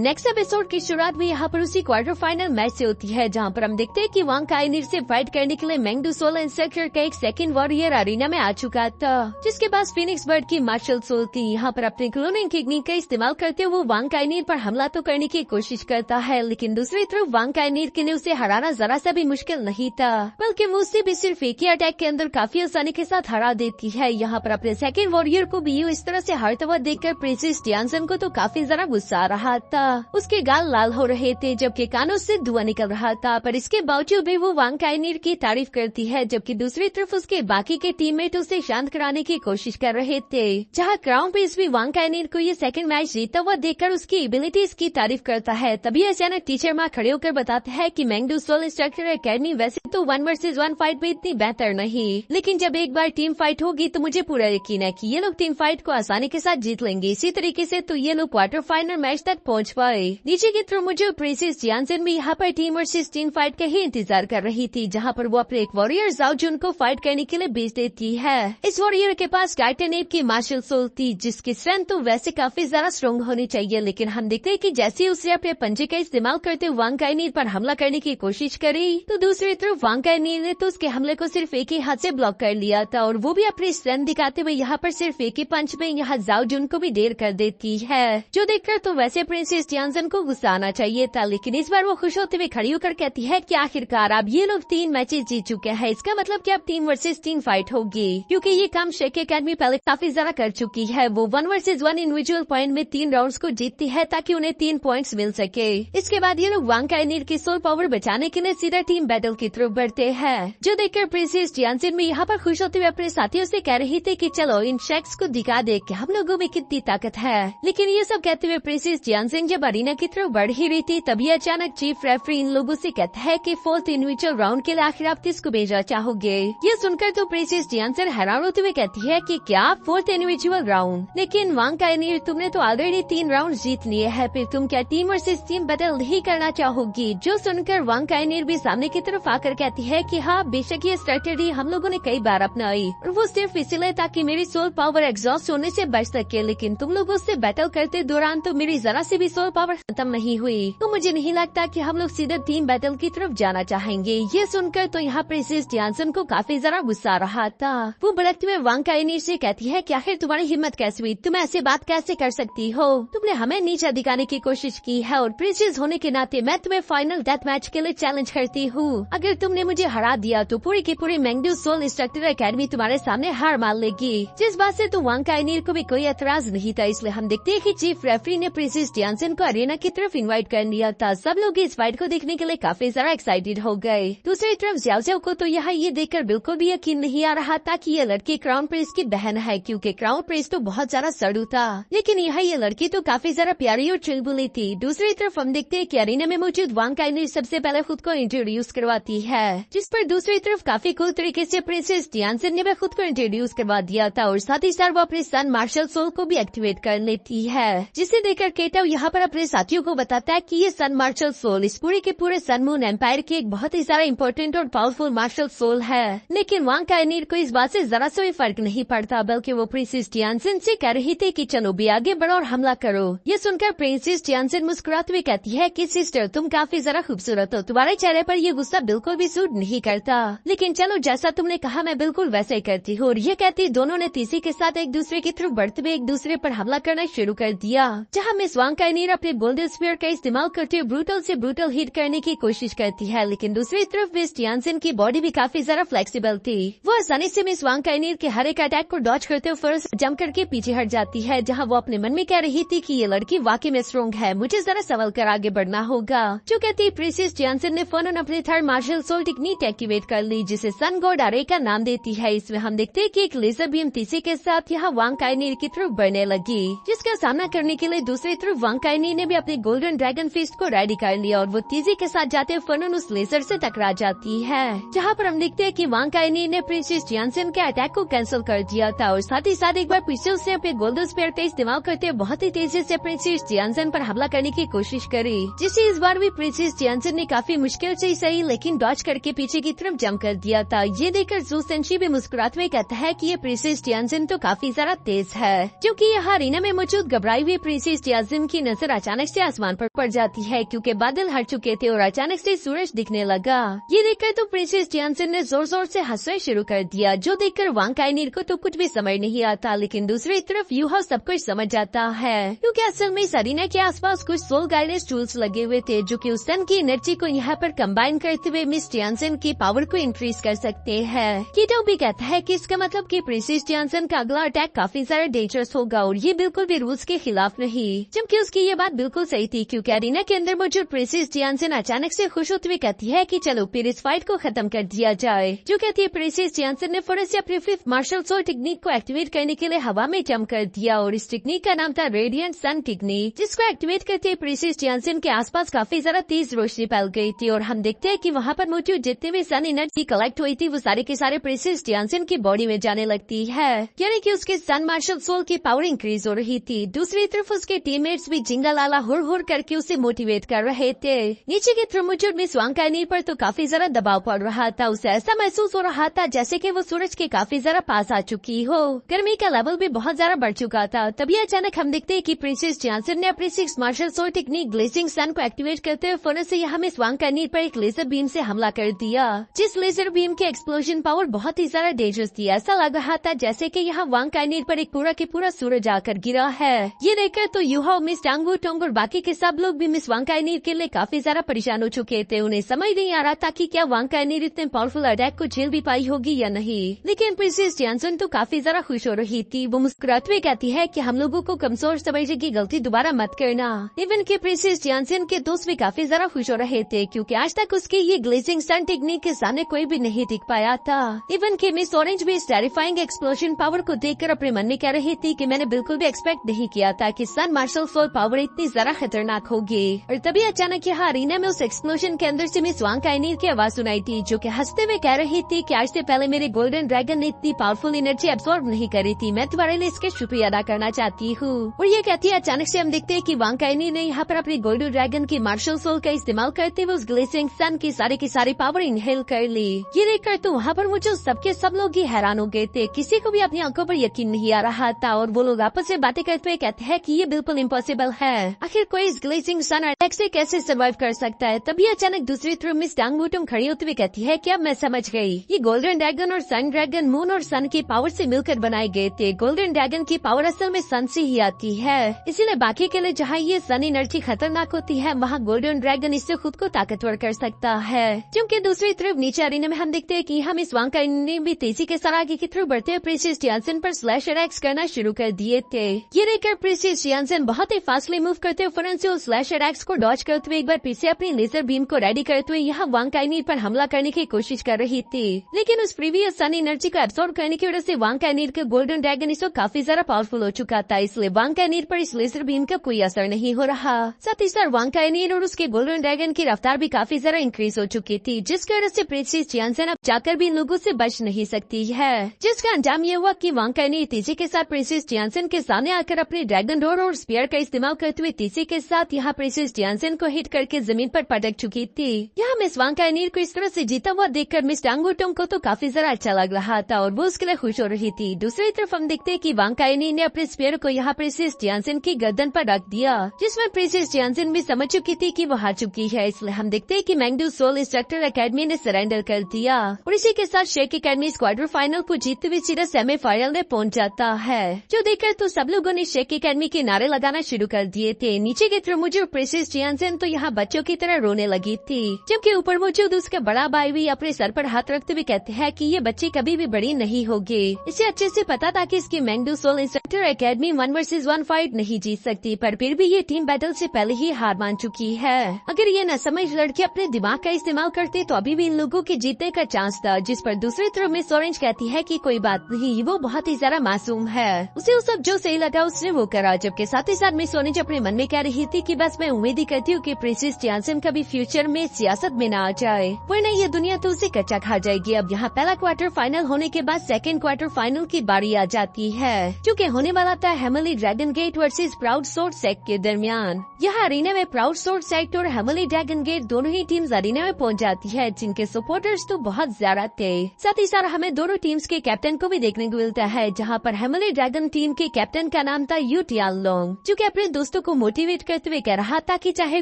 Next episode की शुरुआत भी यहाँ पर उसी क्वार्टर फाइनल मैच से होती है, जहाँ पर हम देखते हैं कि वांग काइनिर से फाइट करने के लिए मेंगडू सोल इंस्ट्रक्टर का एक सेकंड वॉरियर अरीना में आ चुका था, जिसके पास फिनिक्स बर्ड की मार्शल सोल थी। यहाँ पर अपने क्लोनिंग टेक्निक का इस्तेमाल करते हुए वो वांग काइनिर पर हमला तो करने की कोशिश करता है, लेकिन दूसरी तरफ वांग काइनिर के लिए उसे हराना जरा सा भी मुश्किल नहीं था, बल्कि वो उससे भी सिर्फ एक ही अटैक के अंदर काफी आसानी के साथ हरा देती है। यहाँ पर अपने सेकंड वॉरियर को भी इस तरह से हारता हुआ देखकर प्रिंसेस टियानसन को तो काफी ज्यादा गुस्सा आ रहा था। उसके गाल लाल हो रहे थे जबकि कानों से धुआं निकल रहा था, पर इसके बावजूद भी वो वांग काइनिर की तारीफ करती है, जबकि दूसरी तरफ उसके बाकी के टीममेट उसे शांत कराने की कोशिश कर रहे थे। जहां क्राउन प्रिंस भी वांग काइनिर को ये सेकंड मैच जीतता हुआ देखकर उसकी एबिलिटीज की तारीफ करता है। तभी अचानक टीचर माँ खड़े होकर बताते हैं कि मेंगडू सोल इंस्ट्रक्टर एकेडमी वैसे तो 1 वर्सेस 1 फाइट में इतनी बेहतर नहीं, लेकिन जब एक बार टीम फाइट होगी तो मुझे पूरा यकीन है कि ये लोग टीम फाइट को आसानी के साथ जीत लेंगे। इसी तरीके से तो ये लोग क्वार्टर फाइनल मैच तक पहुँच पाए। नीचे की तरफ मुझे प्रिंसेस टियानसन भी यहाँ पर टीम वर्सेस टीम फाइट का ही इंतजार कर रही थी, जहाँ पर वो अपने एक वॉरियर जाओ जुन को फाइट करने के लिए भेज देती है। इस वॉरियर के पास टाइटन एप की मार्शल सोल थी, जिसकी स्ट्रेंथ तो वैसे काफी ज्यादा स्ट्रॉन्ग होनी चाहिए, लेकिन हम देखते हैं कि जैसे उसने अपने पंजे का इस्तेमाल करते वांग काइनिर पर हमला करने की कोशिश करी, तो दूसरी तरफ वांग काइनिर ने तो उसके हमले को सिर्फ एक ही हाथ से ब्लॉक कर लिया था, और वो भी अपनी स्ट्रेंथ दिखाते हुए यहाँ पर सिर्फ एक ही पंच में यहाँ जाओ जुन को भी देर कर देती है, जो देखकर तो वैसे प्रिंसेस टियानसन को गुस्सा आना चाहिए था, लेकिन इस बार वो खुश होते हुए खड़ी होकर कहती है कि आखिरकार अब ये लोग 3 मैचेस जीत चुके हैं, इसका मतलब कि अब टीम वर्सेस टीम फाइट होगी, क्योंकि ये काम शेक एकेडमी पहले काफी ज्यादा कर चुकी है। वो 1 वर्सेस 1 इंडिविजुअल पॉइंट में 3 राउंड्स को जीतती है ताकि उन्हें 3 पॉइंट्स मिल सके। इसके बाद ये लोग वांग काइनिर की सोल पावर बचाने के लिए सीधा टीम बैटल की तरफ बढ़ते हैं, जो देखकर प्रिंसेस टियानसन भी यहाँ पर खुश होते हुए अपने साथियों से कह रही थी कि चलो इन शेक्स को दिखा दे कि हम लोगों में कितनी ताकत है। लेकिन ये सब कहते हुए प्रिंसेस टियानसन जब अरीना की तरफ बढ़ ही रही थी, तभी अचानक चीफ रेफरी इन लोगों से कहता है कि 4th इंडिविजुअल राउंड के लिए आखिर आप किसको भेजना चाहोगे। ये सुनकर तो प्रिंसेस टियानसन हैरान होते हुए कहती है कि क्या 4th इंडिविजुअल राउंड, लेकिन वांग काइनिर तुमने तो ऑलरेडी 3 राउंड जीत लिए हैं, फिर तुम क्या टीम वर्सेस टीम बैटल नहीं करना चाहोगी। जो सुनकर वांग काइनिर भी सामने की तरफ आकर कहती है कि हाँ बेशक ये स्ट्रेटेजी हम लोगों ने कई बार अपनाई, और वो सिर्फ इसलिए ताकि मेरी सोल पावर एग्जॉस्ट होने से बच सके, लेकिन तुम लोगों से बैटल करते दौरान तो मेरी जरा से भी सोल पावर खत्म नहीं हुई, तो मुझे नहीं लगता कि हम लोग सीधे टीम बैटल की तरफ जाना चाहेंगे। ये सुनकर तो यहाँ प्रिंसेस टियानसन को काफी ज्यादा गुस्सा आ रहा था। वो भड़कते हुए वांग काइनिर से कहती है कि आखिर तुम्हारी हिम्मत कैसे हुई, तुम ऐसे बात कैसे कर सकती हो, तुमने हमें नीचा दिखाने की कोशिश की है, और प्रिंसेस होने के नाते मैं तुम्हें फाइनल डेथ मैच के लिए चैलेंज करती हूँ। अगर तुमने मुझे हरा दिया तो पूरी की पूरी मेंगडू सोल इंस्ट्रक्टर एकेडमी तुम्हारे सामने हार मान लेगी। जिस बात से तो वांग काइनिर को भी कोई एतराज नहीं था, इसलिए हम देखते हैं कि चीफ रेफरी ने प्रिंसेस टियानसन को अरीना की तरफ इनवाइट कर लिया था। सब लोग इस फाइट को देखने के लिए काफी ज्यादा एक्साइटेड हो गए। दूसरी तरफ ज़्याओ ज़्याओ को तो यहाँ ये देखकर बिल्कुल भी यकीन नहीं आ रहा था कि ये लड़की क्राउन प्रिंस की बहन है, क्योंकि क्राउन प्रिंस तो बहुत ज्यादा सड़ू था, लेकिन यहाँ ये लड़की तो काफी ज्यादा प्यारी और चुलबुली थी। दूसरी तरफ हम देखते हैं कि अरीना में मौजूद वांग काइनिर सबसे पहले खुद को इंट्रोड्यूस करवाती है, जिस पर दूसरी तरफ काफी कूल तरीके से प्रिंसेस टियानसन ने भी खुद को इंट्रोड्यूस करवा दिया था, और साथ ही साथ वो अपने सन मार्शल सोल को भी एक्टिवेट कर लेती है, जिसे देखकर केटो यहाँ पर अपने साथियों को बताता है कि ये सन मार्शल सोल इस पूरे के पूरे सन मून एम्पायर की एक बहुत ही ज्यादा इम्पोर्टेंट और पावरफुल मार्शल सोल है। लेकिन वांग काइनिर को इस बात से जरा सा भी फर्क नहीं पड़ता, बल्कि वो प्रिंसेस टियानसन से कह रही थी कि चलो भी आगे बढ़ो और हमला करो। ये सुनकर प्रिंसेस टियानसन मुस्कुराते हुए कहती है कि सिस्टर तुम काफी ज्यादा खूबसूरत हो, तुम्हारे चेहरे पर ये गुस्सा बिल्कुल भी सूट नहीं करता, लेकिन चलो जैसा तुमने कहा मैं बिल्कुल वैसे ही करती हूँ। और ये कहती दोनों ने तीसरी के साथ एक दूसरे की तरफ बढ़ते हुए एक दूसरे पर हमला करना शुरू कर दिया, जहाँ मिस वांग काइनिर अपने गोल्डन स्पीयर का इस्तेमाल करते हुए ब्रूटल से ब्रूटल हिट करने की कोशिश करती है, लेकिन दूसरी तरफ मिस टियानसन की बॉडी भी काफी ज्यादा फ्लेक्सिबल थी। वो आसानी से मिस वांग काइनिर के हर एक अटैक को डॉज करते हुए फर्स्ट जंप करके पीछे हट जाती है, जहाँ वो अपने मन में कह रही थी कि ये लड़की वाकई में स्ट्रॉन्ग है, मुझे जरा संभल कर आगे बढ़ना होगा। जो कहती प्रिंसेस टियानसन ने फौरन अपने third martial soul technique activate कर ली, जिसे सन गॉड अरे का नाम देती है। इसमें हम देखते हैं कि एक लेजर बीम तीसरे के साथ यहाँ वांग काइनिर की तरफ बढ़ने लगी, जिसका सामना करने के लिए दूसरी तरफ वांग काइनिर ने भी अपने गोल्डन ड्रैगन फिस्ट को रेडी कर लिया, और वो तेजी के साथ जाते हुए फौरन उस लेजर से टकरा जाती है, जहाँ पर हम देखते हैं कि वांग काइनिर ने प्रिंसेस टियानसन के अटैक को कैंसिल कर दिया था, और साथ ही साथ एक बार पीछे उसने अपने गोल्डन स्पीयर का इस्तेमाल करते हुए बहुत ही तेजी से प्रिंसेस टियानसन पर हमला करने की कोशिश करी, जिसे इस बार भी प्रिंसेस टियानसन ने काफी मुश्किल से सही लेकिन डॉज करके पीछे की तरफ जंप कर दिया था। ये देखकर ज़ू सेंशी भी मुस्कुराते हुए कहता है कि ये प्रिंसेस टियानसन तो काफी ज्यादा तेज है, क्योंकि यहाँ अरीना में मौजूद घबराई हुई प्रिंसेस टियानसन की नजर नजर अचानक से आसमान पर पड़ जाती है क्योंकि बादल हट चुके थे और अचानक से सूरज दिखने लगा। ये देखकर तो प्रिंसेस जियानसन ने जोर जोर से हंसना शुरू कर दिया, जो देखकर वांग काइनीर को तो कुछ भी समझ नहीं आता। लेकिन दूसरी तरफ यूहाओ सब कुछ समझ जाता है क्योंकि असल में सरीना के आसपास कुछ सोल गाइडेंस टूल्स लगे हुए थे जो कि उस सन की एनर्जी को यहाँ पर कंबाइन करते हुए मिस जियानसन की पावर को इंक्रीज कर सकते हैं। कीटो भी कहता है कि इसका मतलब कि प्रिंसेस जियानसन का अगला अटैक काफी ज्यादा डेंजरस होगा और ये बिल्कुल भी रूल्स के खिलाफ नहीं। जबकि उसकी ये बात बिल्कुल सही थी क्योंकि अरीना के अंदर मौजूद प्रिंसेस जियानसन अचानक से खुश होते हुए कहती है कि चलो फिर इस फाइट को खत्म कर दिया जाए। जो कहती है प्रिंसेस जियानसन ने फौरन से अपनी फिफ्थ मार्शल सोल टेक्निक को एक्टिवेट करने के लिए हवा में जंप कर दिया और इस टेक्निक का नाम था रेडिएंट सन टेक्निक, जिसको एक्टिवेट करते प्रिंसेस जियानसन के आसपास काफी ज्यादा तेज रोशनी फैल गई थी और हम देखते हैं कि वहाँ पर मौजूद जितने भी सन एनर्जी कलेक्ट हुई थी वो सारे के सारे प्रिंसेस जियानसन की बॉडी में जाने लगती है, यानी कि उसके सन मार्शल सोल की पावर इंक्रीज हो रही थी। दूसरी तरफ उसके टीममेट्स भी जिंगा लाला हुर हुर करके उसे मोटिवेट कर रहे थे। नीचे की तरफ मौजूद मिस वांग काइनीर पर तो काफी ज्यादा दबाव पड़ रहा था। उसे ऐसा महसूस हो रहा था जैसे कि वो सूरज के काफी ज्यादा पास आ चुकी हो। गर्मी का लेवल भी बहुत ज्यादा बढ़ चुका था। तभी अचानक हम देखते हैं कि प्रिंसेस जियानसन ने अपनी six martial soul technique glazing sun को एक्टिवेट करते हुए फौरन से यहाँ मिस वांग काइनीर पर एक लेजर बीम से हमला कर दिया, जिस लेजर बीम के एक्सप्लोजन पावर बहुत ही ज्यादा डेंजरस थी। ऐसा लग रहा था जैसे कि यहाँ वांग काइनीर पर एक पूरा के पूरा सूरज आकर गिरा है। ये देखकर तो यूहाओ, मिस टांगू टोंग और बाकी के सब लोग भी मिस वांग काइनीर के लिए काफी ज्यादा परेशान हो चुके थे। उन्हें समझ नहीं आ रहा था कि क्या वांग काइनीर इतने पावरफुल अटैक को झेल भी पाई होगी या नहीं। लेकिन प्रिंसेस जियानसन तो काफी ज्यादा खुश हो रही थी। वो मुस्कुराते हुए कहती है कि हम लोगों को कमजोर समझने की गलती दोबारा मत करना। इवन के प्रिंसेस जियानसन के दोस्त भी काफी ज्यादा खुश हो रहे थे क्योंकि आज तक उसके ये ग्लेजिंग सन टेक्निक के सामने कोई भी नहीं टिक पाया था। इवन के मिस ऑरेंज भी इस टेरिफाइंग एक्सप्लोजन पावर को देखकर अपने मन में कह रही थी कि मैंने बिल्कुल भी एक्सपेक्ट नहीं किया था कि सन मार्शल सोल पावर इतनी ज्यादा खतरनाक होगी। और तभी अचानक यहाँ अरीना में उस एक्सप्लोजन के अंदर से मिस वांग काइनीर की आवाज सुनाई थी जो कि हंसते हुए कह रही थी कि आज से पहले मेरे गोल्डन ड्रैगन ने इतनी पावरफुल एनर्जी एब्सॉर्ब नहीं करी थी। मैं तुम्हारे लिए इसके शुक्रिया अदा करना चाहती हूँ। और ये कहती है अचानक से हम देखते हैं कि वांग काइनीर ने यहाँ पर अपनी गोल्डन ड्रैगन की मार्शल सोल का इस्तेमाल करते हुए उस ग्लेसिंग सन की सारी पावर इनहेल कर ली। ये देखकर तो वहाँ पर मुझे सबके सब लोग ही हैरान हो गए थे। किसी को भी अपनी आंखों पर यकीन नहीं आ रहा था और वो लोग आपस में बातें करते हुए कहते हैं कि ये बिल्कुल इम्पॉसिबल है। आखिर कोई इस ग्लेसिंग सन अटैक से कैसे सर्वाइव कर सकता है। तभी अचानक दूसरी तरफ मिस टांग बूटम खड़ी होती हुई कहती है कि अब मैं समझ गई, ये गोल्डन ड्रैगन और सन ड्रैगन मून और सन की पावर से मिलकर बनाए गए थे। गोल्डन ड्रैगन की पावर असल में सन से ही आती है, इसीलिए बाकी के लिए जहाँ ये सन एनर्जी खतरनाक होती है वहाँ गोल्डन ड्रैगन इससे खुद को ताकतवर कर सकता है। क्योंकि दूसरी तरफ नीचे अरीना में हम देखते हैं कि हम इस वांग काइनीर ने भी तेजी के साथ आगे की तरफ बढ़ते हुए प्रिंसेस जियानसन पर स्लैश अटैक्स करना शुरू कर दिए थे। ये देखकर प्रिंसेस जियानसन बहुत ही फास्टली मूव करते हुए फौरन से उस स्लैश अटैक्स को डॉज करते हुए एक बार फिर से अपनी लेजर बीम को रेडी करते हुए यहाँ वांग काइनीर पर हमला करने की कोशिश कर रही थी। लेकिन उस प्रीवियस सन एनर्जी को एब्सॉर्ब करने की वजह से वांग काइनीर का गोल्डन ड्रैगन इस वक्त काफी ज्यादा पावरफुल हो चुका था, इसलिए वांग काइनीर पर इस लेजर बीम का कोई असर नहीं हो रहा। साथ ही साथ वांग काइनीर और उसके गोल्डन ड्रैगन की रफ्तार भी काफी ज्यादा इंक्रीज हो चुकी थी, जिसकी वजह से प्रिंसेस जियानसन अब जाकर भी इन लोगों से बच नहीं सकती है। जिसका अंजाम ये हुआ कि वांग काइनीर तेजी के साथ प्रिंसेस जियानसन के सामने आकर अपने ड्रैगन डोर और स्पीयर का इस्तेमाल करते हुए तेजी के साथ यहाँ प्रिंसेस जियानसन को हिट करके जमीन पर पटक चुकी थी। यहाँ मिस वांग काइनीर को इस तरह से जीता हुआ देखकर मिस टांगोटोंग को तो काफी ज्यादा अच्छा लग रहा था और वो उसके लिए खुश हो रही थी। दूसरी तरफ हम देखते हैं कि वांग काइनीर ने अपने स्पीयर को यहाँ प्रिंसेस जियानसन की गर्दन पर रख दिया, जिसमें प्रिंसेस जियानसन भी समझ चुकी थी कि वो हार चुकी है। इसलिए हम देखते हैं कि मैंगडू सोल इंस्ट्रक्टर एकेडमी ने सरेंडर कर दिया और इसी के साथ शेक एकेडमी क्वार्टर फाइनल को जीतते हुए सीधा सेमीफाइनल में पहुंच जाता है। जो देखकर तो सब लोगों ने शेक एकेडमी के नारे लगाना शुरू कर दिए थे। नीचे की तरफ मुझे प्रिंसेस जियानसन तो यहाँ बच्चों की तरह रोने लगी थी, जबकि ऊपर मौजूद उसका बड़ा भाई भी अपने सर पर हाथ रखते हुए कहते हैं कि ये बच्ची कभी भी बड़ी नहीं होगी। इसे अच्छे से पता था कि इसकी मैंगडू soul instructor academy 1 versus 1 fight नहीं जीत सकती, पर फिर भी ये टीम बैटल से पहले ही हार मान चुकी है। अगर ये नसमझ लड़के अपने दिमाग का इस्तेमाल करते तो अभी भी इन लोगों के जीतने का चांस था। जिस पर दूसरी तरफ मिस ऑरेंज कहती है कि कोई बात नहीं, वो बहुत ही ज्यादा मासूम है, उसे वो सब जो सही लगा उसने वो करा। जबकि साथ ही साथ मिस ऑरेंज अपने मन में कह रही थी कि बस मैं उम्मीद ही करती हूँ कि प्रिंसेस जियानसन कभी फ्यूचर में सियासत में न आ जाए, वरना ये दुनिया तो उसे कच्चा खा जाएगी। अब यहाँ पहला क्वार्टर फाइनल होने के बाद सेकंड क्वार्टर फाइनल की बारी आ जाती है, जो कि होने वाला था हेमली dragon gate versus proud sword sect के दरमियान। यहाँ अरीना में प्राउड सोर्ड सेक्ट और हेमली ड्रैगन गेट दोनों ही टीम्स अरीना में पहुंच जाती है, जिनके सपोर्टर्स तो बहुत ज्यादा थे। साथ ही साथ हमें दोनों टीम्स के कैप्टन को भी देखने को मिलता है, जहाँ पर हेमली ड्रैगन टीम के कैप्टन का नाम था यू टियानलोंग, जो कि अपने दोस्तों दोस्तों को मोटिवेट करते हुए कह रहा था कि चाहे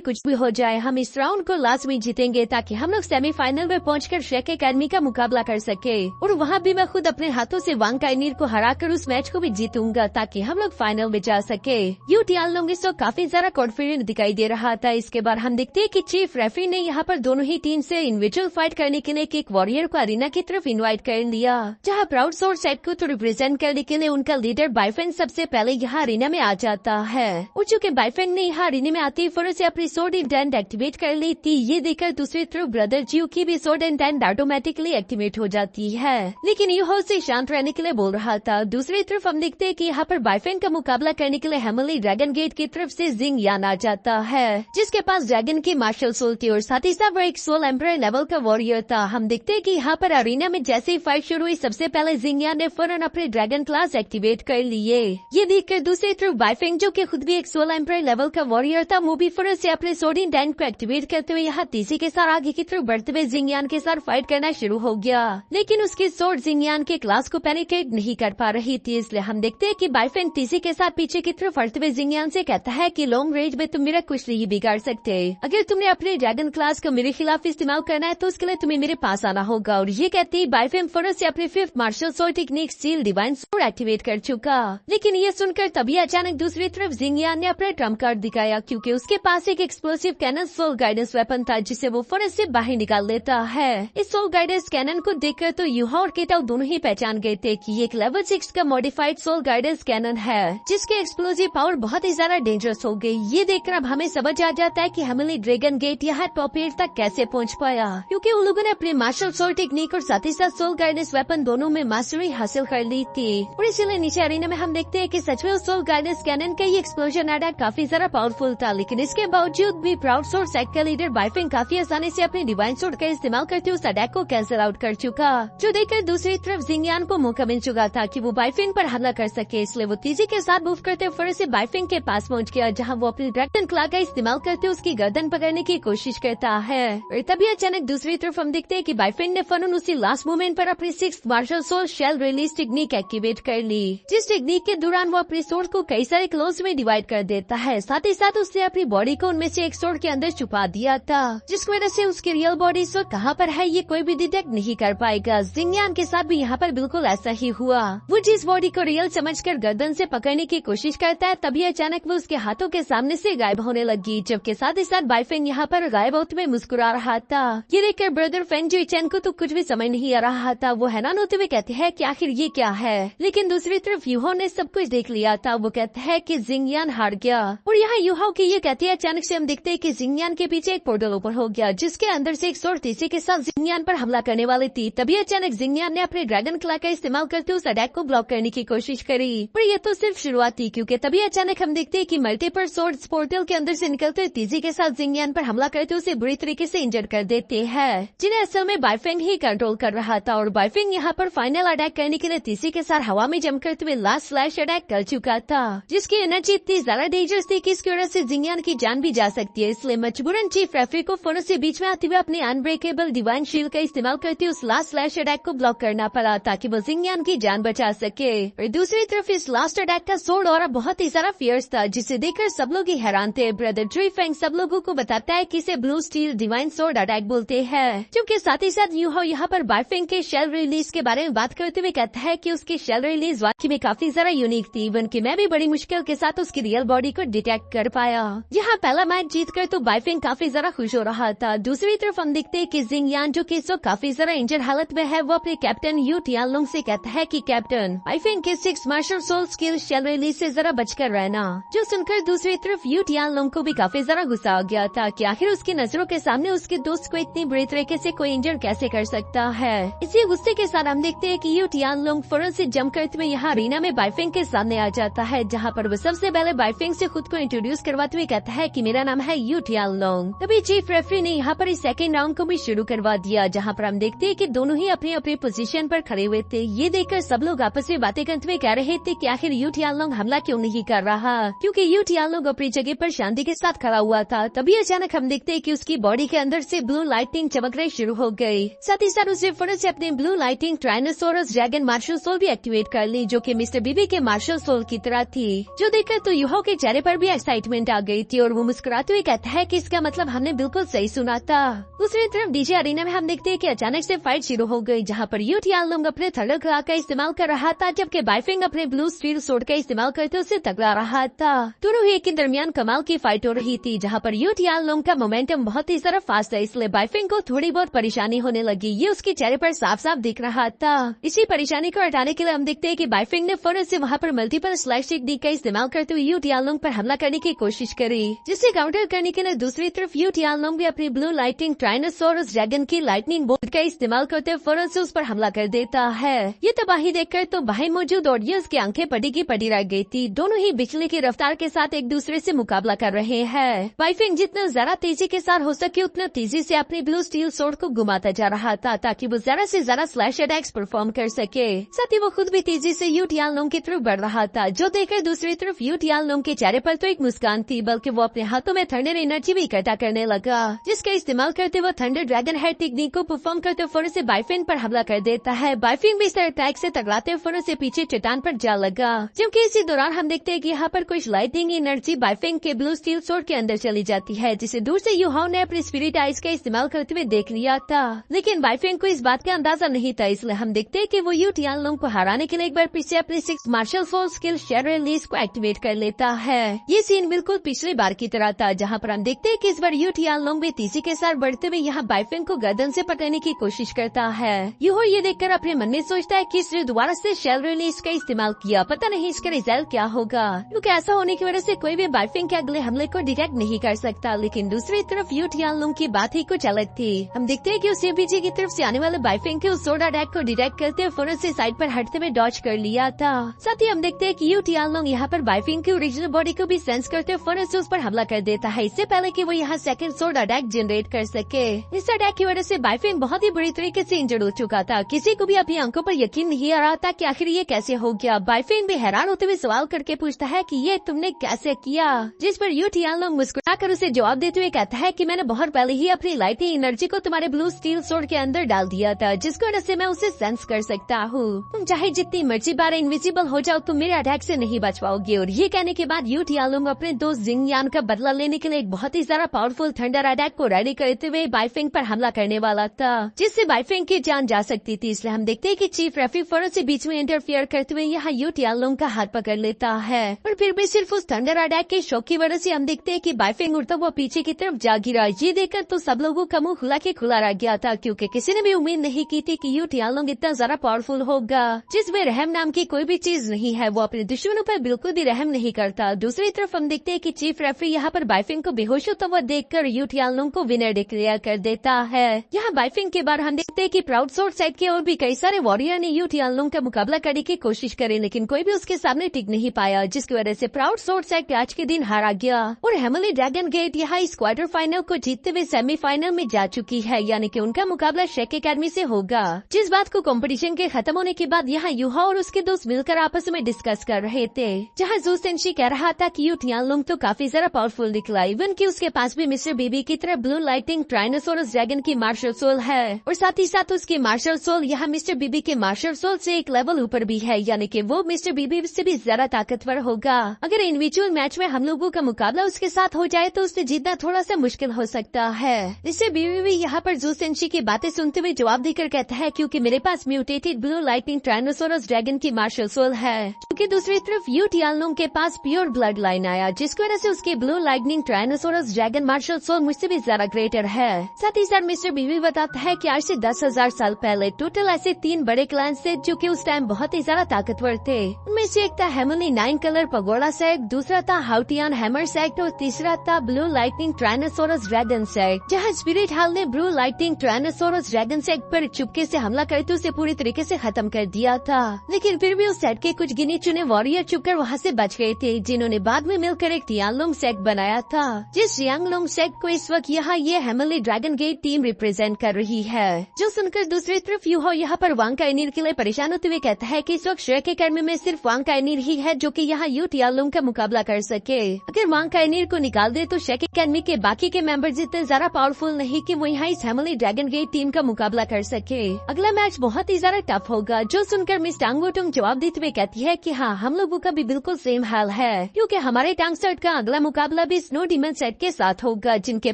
कुछ भी हो जाए हम इस राउंड को लाजमी जीतेंगे ताकि हम लोग सेमीफाइनल में पहुंचकर शेक एकेडमी का मुकाबला कर सके। और वहाँ भी मैं खुद अपने हाथों से वांग काइनीर को हराकर उस मैच को भी जीतूंगा ताकि हम लोग फाइनल में जा सके। यू टियानलोंग इस वक्त काफी ज्यादा कॉन्फिडेंट दिखाई दे रहा था। इसके बाद हम देखते हैं कि चीफ रेफरी ने यहाँ पर दोनों ही टीम से इंडिविजुअल फाइट करने के लिए किक वॉरियर को अरीना की तरफ इनवाइट कर लिया, जहाँ प्राउड सोर्ड सेट को तो रिप्रेजेंट करने के लिए उनका लीडर बाइफेन सबसे पहले यहाँ अरीना में आ जाता है। और चूँकि बाइफेन ने यहाँ अरीना में आते ही फौरन से अपनी सोर्ड इंटेंट एक्टिवेट कर ली थी। ये देखकर दूसरी तरफ ब्रदर जियो की भी सोर्ड इंटेंट ऑटोमेटिकली एक्टिवेट हो जाती है, लेकिन यूहो से शांत रहने के लिए बोल रहा था। दूसरी तरफ हम देखते हैं कि यहाँ पर बाइफेन का मुकाबला करने के लिए हेमली ड्रैगन गेट की तरफ से जिंग यान आ जाता है, जिसके पास ड्रैगन की मार्शल सोल थी और साथ ही साथ वो एक सोल एम्परर लेवल का वॉरियर था। हम देखते हैं कि यहाँ पर अरीना में जैसे ही फाइट शुरू हुई सबसे पहले जिंग यान ने फौरन अपने ड्रैगन क्लास एक्टिवेट कर लिए। ये देखकर दूसरी तरफ बाइफेंग जो कि खुद भी एक सोल एम्परर लेवल का वॉरियर था वो भी फौरन से अपने सोड इंटेंट को एक्टिवेट करते हुए यहाँ तीसी के साथ आगे की तरफ बढ़ते हुए जिंग यान के साथ फाइट करना शुरू हो गया, लेकिन उसकी सोड जिंग यान के क्लास को पेनिट्रेट नहीं कर पा रही थी। इसलिए हम देखते हैं कि बाइफेंग तीसी के साथ पीछे की तरफ बढ़ते हुए जिंग यान से कहता है कि लॉन्ग रेंज में तुम मेरा कुछ नहीं बिगाड़ सकते। अगर तुमने अपने ड्रैगन क्लास को मेरे खिलाफ इस्तेमाल करना है तो उसके लिए तुम्हें मेरे पास आना होगा। और ये कहते ही बाइफेंग फौरन से अपने fifth martial soul technique steel divine sword activate कर चुका। लेकिन ये सुनकर तभी अचानक दूसरी तरफ जिंग यान ने अपना ट्रम्प कार्ड दिखाया, क्योंकि उसके पास एक explosive cannon soul guidance weapon था जिसे वो फौरन से बाहर निकाल लेता है। इस सोल गाइडेंस कैनन को देखकर तो यूहा और केटाओ दोनों ही पहचान गए थे कि ये एक लेवल 6 का मॉडिफाइड सोल गाइडेंस कैनन है, जिसके एक्सप्लोसिव पावर बहुत ही ज्यादा डेंजरस हो गई। ये देखकर अब हमें समझ आ जाता है कि हेमली ड्रैगन गेट यहाँ टॉप 8 तक कैसे पहुँच पाया, क्योंकि उन लोगों ने अपने मार्शल सोल टेक्निक और साथ ही साथ सोल गाइडेंस वेपन दोनों में मास्टरी हासिल कर ली थी। और इसीलिए नीचे अरीना में हम देखते हैं कि सच में सोल गाइडेंस कैनन का ये एक्सप्लोजन अटैक काफी ज्यादा पावरफुल था, लेकिन इसके बावजूद भी प्राउड सोर्ड सेट का लीडर बाइफेंग काफी आसानी से अपने डिवाइन सोर्ड का इस्तेमाल करते उस अटैक को कैंसिल आउट कर चुका, जो देखकर दूसरी तरफ जिंग यान को मौका मिल चुका था कि वो बाइफेंग पर हमला कर सके। इसलिए वो तेजी के साथ मूव करते फौरन से बाइफेंग के पास पहुंच गया, जहां वो अपनी ड्रैगन क्ला का इस्तेमाल करते उसकी गर्दन पकड़ने की कोशिश करता है। और तभी अचानक दूसरी तरफ हम देखते हैं कि बाइफेंग ने फौरन उसी लास्ट मोमेंट पर अपनी 6th martial soul shell release technique activate कर ली, जिस टेक्निक के दौरान वो अपनी सोर्ड को कई सारे क्लोज में डिवाइड कर देता है। साथ ही साथ उसने अपनी बॉडी को उनमें से एक सोर्ड के अंदर छुपा दिया था, जिसकी वजह से उसकी रियल बॉडी सोर्ड कहाँ पर है ये कोई भी डिटेक्ट नहीं कर पाएगा। जिंग यान के साथ भी यहाँ पर बिल्कुल ऐसा ही हुआ। वो जिस बॉडी को रियल समझकर गर्दन से पकड़ने की कोशिश करता है तभी अचानक वो उसके हाथों के सामने से गायब होने लगी, जबकि साथ ही साथ बाइफेंग यहाँ पर गायब होते हुए मुस्कुरा रहा था। ये देखकर ब्रदर फेंग जुइचेन को तो कुछ भी समझ नहीं आ रहा था। वो हैरान होते हुए कहते हैं कि आखिर ये क्या है, लेकिन दूसरी तरफ यूहो ने सब कुछ देख लिया था। वो कहता है कि जिंग यान हार गया। और यहाँ यूहो की ये कहते हैं अचानक से हम देखते हैं कि जिंग यान के पीछे एक पोर्टल ओपन हो गया, जिसके अंदर से एक सोर्ड तीसी के साथ जिंग यान पर हमला करने वाली थी। तभी अचानक जिंग यान ने अपने ड्रैगन क्ला का इस्तेमाल करते उस अटैक को ब्लॉक करने की कोशिश करी। पर ये तो सिर्फ शुरुआत थी, क्योंकि तभी अचानक हम देखते हैं कि मल्टीपल सोर्ड्स पोर्टल के अंदर से निकलते तीसी के साथ जिंग यान पर हमला करते उसे बुरी तरीके से इंजर कर देते हैं, जिन्हें असल में बाइफेंग ही कंट्रोल कर रहा था। और बाइफेंग यहाँ पर फाइनल अटैक करने के लिए तीसी के साथ हवा में जम करते हुए लास्ट फ्लैश अटैक कर चुका था, जिसकी एनर्जी इतनी ज्यादा डेंजरस थी कि इसकी वजह से जिंग यान की जान भी जा सकती है। इसलिए मजबूरन चीफ रेफरी को फौरन से बीच में आते हुए अपने अनब्रेकेबल डिवाइन शील्ड का इस्तेमाल करते उस लास्ट फ्लैश अटैक को ब्लॉक करना पड़ा, ताकि वो जिंग यान की जान बचा सके। और दूसरी तरफ इस लास्ट अटैक का सोर्ड और बहुत ही सारा फियर्स था, जिसे देखकर सब लोग ही हैरान थे। ब्रदर ट्री फेंग सब लोगों को बताता है कि इसे blue steel divine sword attack बोलते हैं, क्योंकि साथ ही साथ यूहो यहाँ पर बाइफेंग के शेल रिलीज के बारे में बात करते हुए कहता है कि उसकी शेल रिलीज वाकई में काफी ज्यादा यूनिक थी, इवन कि मैं भी बड़ी मुश्किल के साथ उसकी रियल बॉडी को डिटेक्ट कर पाया। यहाँ पहला मैच जीतकर तो बाइफेंग काफी ज्यादा खुश हो रहा था। दूसरी तरफ हम देखते हैं कि जिंग यान जो कि इस वक्त काफी ज्यादा इंजर हालत में है, वो अपने कैप्टन यू टियानलोंग से कहता है कि कैप्टन बाइफेंग के 6 martial soul skill shell release से जरा बचकर रहना। जो सुनकर दूसरी तरफ यू टियानलोंग को भी काफी ज्यादा गुस्सा आ गया था कि आखिर उसकी नजरों के सामने उसके दोस्त को इतनी बुरी तरीके से कोई इंजर कैसे कर सकता है। इसी गुस्से के साथ हम देखते हैं कि यू टियानलोंग फौरन से जंप करते हुए यहाँ अरीना में बाइफेंग के सामने आ जाता है, जहाँ पर वो सबसे पहले बाइफेंग से खुद को इंट्रोड्यूस करवाते हुए कहता है कि मेरा नाम है यू टियानलोंग। तभी चीफ रेफरी ने यहाँ पर इस सेकंड राउंड को भी शुरू करवा दिया, जहाँ पर हम देखते हैं कि दोनों ही अपनी अपनी पोजीशन पर खड़े हुए थे। ये देखकर सब लोग आपस में बातें करते हुए कह रहे थे कि आखिर यू टियानलोंग हमला क्यों नहीं कर रहा, क्योंकि यू टियानलोंग अपनी जगह पर शांति के साथ खड़ा हुआ था। तभी अचानक हम देखते हैं कि उसकी बॉडी के अंदर से ब्लू लाइटिंग चमकना शुरू हो गई। साथ ही साथ उसे फौरन से अपने ब्लू लाइटिंग ट्राइनोसोरस ड्रैगन मार्शल सोल भी एक्टिवेट कर ली, जो कि मिस्टर बीबी के मार्शल सोल की तरह थी। जो देखकर तो यूहो के चेहरे पर भी एक्साइटमेंट आ गई थी और वो मुस्कुराते हुए कहता है कि इसका मतलब हमने बिल्कुल सही सुना था। दूसरी तरफ डीजे अरीना में हम देखते हैं कि अचानक से फाइट शुरू हो गई, जहाँ पर यू टियानलोंग अपने थर्डल क्लॉ का इस्तेमाल कर रहा था, जबकि बाइफिंग अपने ब्लू स्टील सोर्ड का इस्तेमाल करते उसे तगड़ा रहा था। दोनों ही के दरमियान कमाल की फाइट हो रही थी, जहाँ पर यू टियानलोंग का मोमेंटम बहुत ही ज्यादा फास्ट है, इसलिए बाइफिंग को थोड़ी बहुत परेशानी होने लगी। ये उसके चेहरे पर साफ साफ दिख रहा था। इसी परेशानी को हटाने के लिए हम देखते हैं कि बाइफिंग ने फौरन से वहाँ पर मल्टीपल स्लैश टेक्निक का इस्तेमाल करते हुए यू टियानलोंग पर हमला करने की कोशिश करी, जिसे काउंटर करने के लिए दूसरी तरफ यू टियानलोंग भी अपनी ब्लू लाइटिंग ट्राइनोसोरस ड्रैगन की लाइटनिंग बोल्ट का इस्तेमाल करते हुए फौरन से उस पर हमला कर देता है। ये तबाही देखकर तो बाहर मौजूद ऑडियंस की आंखें पड़ी की पड़ी रह गई थी। दोनों ही बिजली की रफ्तार के साथ एक दूसरे से मुकाबला कर रहे हैं। बाइफिंग जितना ज्यादा तेजी के साथ हो सके उतना तेजी से अपनी ब्लू स्टील सोर्ड को घुमाता जा रहा था, ताकि वो ज्यादा से ज्यादा स्लैश अटैक्स परफॉर्म कर सके। साथ ही वो खुद भी तेजी से यू टियानलोंग की तरफ बढ़ रहा था, जो देखकर दूसरी तरफ यू टियानलोंग के चेहरे पर तो एक मुस्कान थी, बल्कि वो अपने हाथों में थंडर एनर्जी भी इकट्ठा करने लगा, जिसका इस्तेमाल करते वो थंडर ड्रैगन हेड टेक्निक को परफॉर्म करते फौरन से बाइफिंग पर हमला कर देता है। बाइफिंग भी इस अटैक से टकराते फौरन से पीछे चट्टान पर जा लगा, जबकि इसी दौरान हम देखते हैं कि यहाँ पर कुछ लाइटिंग एनर्जी बाइफिंग के ब्लू स्टील सोर्ड के अंदर चली जाती है, जिसे दूर से यूहाओ ने अपने स्पिरिट आइज का इस्तेमाल करते हुए देख लिया था। लेकिन बाइफिंग को इस बात का अंदाजा नहीं था, इसलिए हम देखते हैं कि वो यू टियानलोंग को हराने के लिए एक बार पीछे अपने 6 martial force skill share release को एक्टिवेट कर लेता है। ये सीन बिल्कुल पिछली बार की तरह था, जहाँ पर हम देखते हैं कि इस बार यू टियानलोंग भी तेजी के साथ बढ़ते हुए यहाँ बाइफिंग को गर्दन से पकड़ने की कोशिश करता है। यूहो ये देखकर अपने मन में सोचता है कि इसने दोबारा से शेल रिलीज का इस्तेमाल किया, पता नहीं इसका रिजल्ट क्या होगा, क्योंकि ऐसा होने की वजह से कोई भी बाइफिंग के अगले हमले को डिटेक्ट नहीं कर सकता। लेकिन दूसरी तरफ यू टियानलोंग की बात ही कुछ अलग थी। हम देखते हैं कि उसे पीछे की तरफ से आने वाले बाइफिंग के उस सोर्ड अटैक को डिटेक्ट करते हुए फौरन से साइड पर हटते हुए डॉज कर लिया था। साथ ही हम देखते हैं कि यू टियानलोंग यहाँ पर बाइफिंग की ओरिजिनल बॉडी को भी सेंस करते हुए फौरन से उस पर हमला कर देता है, इससे पहले कि वो यहाँ सेकंड सोर्ड अटैक जनरेट कर सके। इस अटैक की वजह से बाइफिंग बहुत ही बुरी तरीके से इंजर्ड हो चुका था। किसी को भी अपनी आंखों पर यकीन नहीं आ रहा था कि आखिर ये कैसे हो गया। बाइफिंग भी हैरान होते हुए सवाल करके पूछता है कि ये तुमने कैसे किया, जिस पर यू टियानलोंग मुस्कुराकर उसे जवाब देते हुए कहता है कि मैंने बहुत पहले ही अपनी लाइटिंग एनर्जी को तुम्हारे ब्लू स्टील सोर्ड के अंदर डाल दिया था, जिसकी वजह से मैं उसे सेंस कर सकता हूँ। तुम चाहे जितनी मर्जी बार इनविजिबल हो जाओ, तुम मेरे अटैक से नहीं बच पाओगे। और ये कहने के बाद यू टियानलोंग अपने दोस्त जिंग यान का बदला लेने के लिए एक बहुत ही ज्यादा पावरफुल थंडर अटैक को रेडी करते हुए बाइफिंग पर हमला करने वाला था, जिससे बाइफिंग की जान जा सकती थी। इसलिए हम देखते हैं कि चीफ रेफरी फौरन से बीच में इंटरफियर करते हुए यहाँ यू टियानलोंग का हाथ पकड़ लेता है। और फिर भी सिर्फ उस थंडर अटैक के शौक की वजह से हम देखते हैं कि बाइफिंग उड़ता हुआ पीछे की तरफ जा गिरा। ये देखकर तो सब लोगों का मुंह खुला के खुला रह गया था, क्योंकि किसी ने भी उम्मीद नहीं की थी कि यू टियानलोंग इतना ज्यादा पावरफुल होगा, जिसमें रहम नाम की कोई भी चीज नहीं है। वो अपने दुश्मनों पर बिल्कुल भी रहम नहीं करता। दूसरी तरफ हम देखते हैं कि चीफ रेफरी यहाँ पर बाइफिंग को बेहोश होता हुआ देखकर यू टियानलोंग को विनर डिक्लेयर कर देता है। यहाँ बाइफिंग के बाद हम देखते हैं कि प्राउड सोर्ड साइड के और भी कई सारे वॉरियर ने यू टियानलोंग का मुकाबला करने की कोशिश करी, लेकिन कोई भी उसके सामने टिक नहीं पाया, जिसकी वजह से प्राउड सोर्ड साइड आज के दिन हारा गया। और हेमली ड्रैगन गेट यहाँ इस क्वार्टर फाइनल को जीतते हुए सेमीफाइनल में जा चुकी है, यानी कि उनका मुकाबला शेक एकेडमी से होगा। जिस बात को कंपटीशन के खत्म होने के बाद यहाँ यूहा और उसके दोस्त मिलकर आपस में डिस्कस कर रहे थे, जहाँ जू सेंशी कह रहा था कि यू टियानलोंग तो काफी ज्यादा पावरफुल दिखला, इवन कि उसके पास भी मिस्टर बीबी की तरह ब्लू लाइटिंग ट्राइनोसोरस ड्रैगन की मार्शल सोल है, और साथ ही साथ उसकी मार्शल सोल यहाँ मिस्टर बीबी के मार्शल सोल से एक लेवल ऊपर भी है, यानी कि वो मिस्टर बीबी से भी ज्यादा ताकतवर होगा। अगर इंडिविजुअल मैच में हम लोगों का मुकाबला उसके साथ हो जाए तो उसे जीतना थोड़ा सा मुश्किल हो सकता है। इससे बीबी भी यहाँ पर जू सेंशी की बातें सुनते हुए जवाब देकर कहता है क्योंकि मेरे पास म्यूटेटेड ब्लू लाइटिंग ट्राइनोसोरस ड्रैगन की मार्शल सोल है, क्योंकि दूसरी तरफ यू टियानलोंग के पास प्योर ब्लड लाइन आया, जिसकी वजह से उसके ब्लू लाइटनिंग ट्राइनोसोरस ड्रैगन मार्शल सोल मुझसे भी ज्यादा ग्रेटर है। साथ ही साथ मिस्टर बीबी बताता है कि आज से 10,000 साल पहले टोटल ऐसे 3 बड़े क्लैन थे जो कि उस टाइम बहुत ही ज्यादा ताकतवर थे। उनमें से एक था हेमली 9 कलर पगोड़ा सेक्ट, दूसरा था हाउटियान हैमर सेक्ट और तीसरा था ब्लू लाइटनिंग ट्राइनोसोरस ड्रैगन सेक्ट, जहाँ स्पिरिट हाल ने ब्लू लाइटनिंग ट्राइनोसोरस ड्रैगन सेक्ट पर चुपके से हमला करते उसे पूरी तरीके से खत्म कर दिया था। लेकिन फिर भी उस सेट के कुछ गिने चुने वॉरियर चुपकर वहाँ से बच गए थे, जिन्होंने बाद में मिलकर एक टियानलोंग सेक्ट बनाया था, जिस टियानलोंग सेक्ट को इस वक्त यहाँ ये हेमली ड्रैगन गेट टीम रिप्रेजेंट कर रही है। जो सुनकर दूसरी तरफ यूहो यहाँ पर वांग काइनीर के लिए परेशान होते हुए कहता है कि इस वक्त शेक एकेडमी में सिर्फ वांग काइनीर ही है जो कि यहाँ यू टियानलोंग का मुकाबला कर सके। अगर वांग काइनीर को निकाल दे तो शेक एकेडमी के बाकी के मेंबर जितने ज्यादा पावरफुल नहीं कि वो यहाँ इस हेमली ड्रैगन गेट टीम का मुकाबला कर सके। अगला मैच बहुत ही ज्यादा टफ होगा। जो सुनकर मिस टांगोटुंग जवाब देते हुए कहती है कि हाँ, हम लोगों का भी बिल्कुल सेम हाल है। क्योंकि हमारे टैंक सेट का अगला मुकाबला भी स्नो डीमन सेट के साथ होगा, जिनके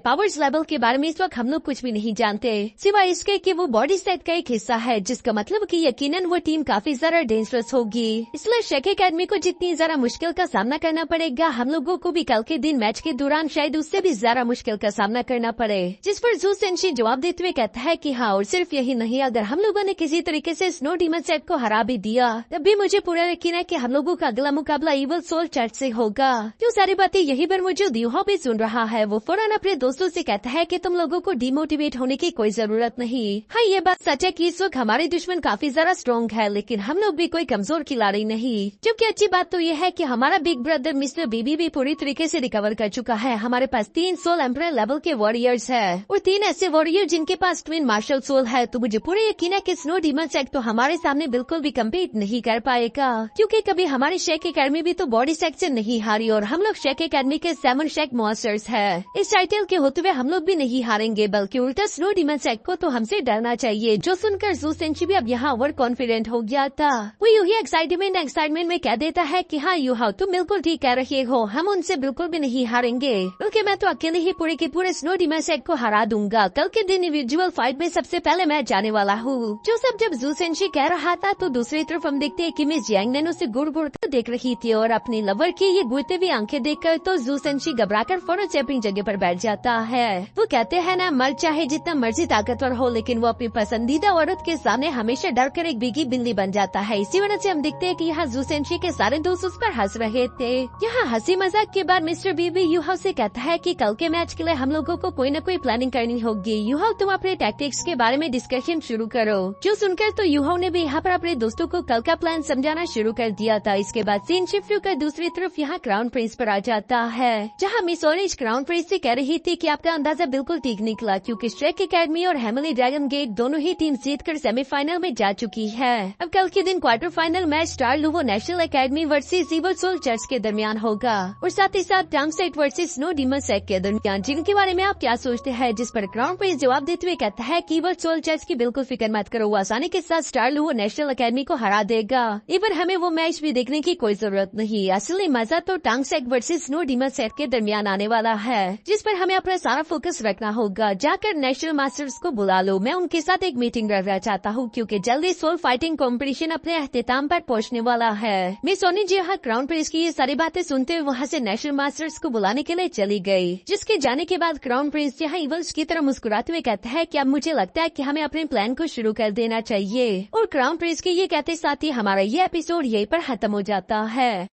पावर्स लेवल के बारे में इस वक्त हम लोग कुछ भी नहीं जानते, सिवाय इसके कि वो बॉडी सेट का एक हिस्सा है, जिसका मतलब कि यकीनन वो टीम काफी ज्यादा डेंजरस होगी। इसलिए शेक एकेडमी को जितनी ज्यादा मुश्किल का सामना करना पड़ेगा, हम लोगों को भी कल के दिन मैच के दौरान शायद उससे भी ज्यादा मुश्किल का सामना करना पड़े। जिस पर जू सेंशी जवाब देते हुए कहता है कि हाँ, और सिर्फ यही नहीं, अगर हम लोगों ने किसी तरीके से स्नो डीमन सेट को हरा भी दिया, तब भी मुझे पूरा यकीन है कि हम लोगों का अगला मुकाबला इवल सोल चर्च से होगा। जो सारी बातें यही पर मौजूद यूहा भी सुन रहा है, वो फौरन अपने दोस्तों से कहता है कि तुम लोगों को डिमोटिवेट होने की कोई जरूरत नहीं। हाँ, ये बात सच है कि इस वक्त हमारे दुश्मन काफी ज्यादा स्ट्रॉन्ग है, लेकिन हम लोग भी कोई कमजोर खिलाड़ी नहीं। जबकि अच्छी बात तो ये है कि हमारा बिग ब्रदर मिस्टर बीबी भी पूरी तरीके से रिकवर कर चुका है। हमारे पास 3 सोल एम्परर लेवल के वॉरियर्स है और 3 ऐसे वॉरियर जिनके पास ट्विन मार्शल सोल है। तो मुझे पूरा यकीन है कि स्नो डीमन सेट तो हमारे सामने बिल्कुल भी कम्पीट नहीं कर पाएगा, क्योंकि कभी हमारी शेक एकेडमी भी तो बॉडी सेट से नहीं हारी और हम लोग शेक एकेडमी के 7 शेक मॉन्स्टर्स है। इस टाइटल के होते हुए हम लोग भी नहीं हारेंगे, बल्कि उल्टा स्नो डीमन सेट को तो हमसे डरना चाहिए। जो सुनकर जू सेंशी भी अब यहाँ ओवर कॉन्फिडेंट हो गया था। वो यूं ही एक्साइटमेंट में कह देता है कि हाँ यूहा, तुम बिल्कुल ठीक कह रहे हो, हम उनसे बिल्कुल भी नहीं हारेंगे, बल्कि मैं तो अकेले ही पूरे के पूरे स्नो डीमन सेट को हरा दूंगा। कल के दिन इंडिविजुअल फाइट में सबसे पहले मैं जाने वाला हूँ। जो सब जब जू सेंशी कह रहा था, तो दूसरी तरफ हम देखते हैं कि मिस यांग नैन उसे गुड़ देख रही थी और अपनी लवर की ये गुड़ते हुई आंखें देखकर तो जू सेंशी घबराकर फौरन से अपनी जगह पर बैठ जाता है। वो कहते हैं ना, मर्द चाहे जितना मर्जी ताकतवर हो, लेकिन वो अपनी पसंदीदा औरत के सामने हमेशा डर कर एक बिगी बिल्ली बन जाता है। इसी वजह से हम देखते हैं कि यहाँ जू सेंशी के सारे दोस्त उस पर हंस रहे थे। यहाँ हंसी मजाक के बाद मिस्टर बीबी यूहा से कहता है कि कल के मैच के लिए हम लोगों को कोई न कोई प्लानिंग करनी होगी। यूहा, तुम अपने टैक्टिक्स के बारे में डिस्कशन शुरू करो। जो सुनकर तो यूहा ने भी यहाँ पर अपने दोस्तों को कल का प्लान समझाना शुरू कर दिया था। इसके बाद सीन शिफ्ट होकर दूसरी तरफ यहाँ क्राउन प्रिंस पर आ जाता है, जहाँ मिस ऑरेंज क्राउन प्रिंस से कह रही थी कि आपका अंदाजा बिल्कुल ठीक निकला, क्योंकि शेक एकेडमी और हेमली ड्रैगन गेट दोनों ही टीम जीतकर सेमीफाइनल में जा चुकी है। अब कल के दिन क्वार्टर फाइनल मैच स्टार लूवो national academy versus evil soul church के दरमियान होगा और साथ ही साथ tank set versus snow demon set के दरमियान, जिनके बारे में आप क्या सोचते हैं? जिस पर क्राउन प्रिंस जवाब देते हुए कहता है कि इवल सोल चर्च की बिल्कुल फिक्र मत करो, वो आसानी के साथ स्टार लूवो नेशनल एकेडमी को हरा देगा। इवन हमें वो मैच भी देखने की कोई जरूरत नहीं। असली मजा तो tank set versus snow demon set के दरमियान आने वाला है, जिस पर हमें अपना सारा फोकस रखना होगा। जाकर नेशनल मास्टर्स को बुला लो, मैं उनके साथ एक मीटिंग रखना चाहता हूँ, क्योंकि जल्दी सोल फाइटिंग कंपटीशन अपने अख्तिताम पर पहुँचने वाला है। मिस सोनी जी यहाँ क्राउन प्रिंस की ये सारी बातें सुनते हुए वहाँ से नेशनल मास्टर्स को बुलाने के लिए चली गई, जिसके जाने के बाद क्राउन प्रिंस यहाँ इवल्स की तरह मुस्कुराते हुए कहता है कि अब मुझे लगता है कि हमें अपने प्लान को शुरू कर देना चाहिए। और क्राउन प्रिंस के ये कहते साथ ही हमारा ये एपिसोड यहीं पर खत्म हो जाता है।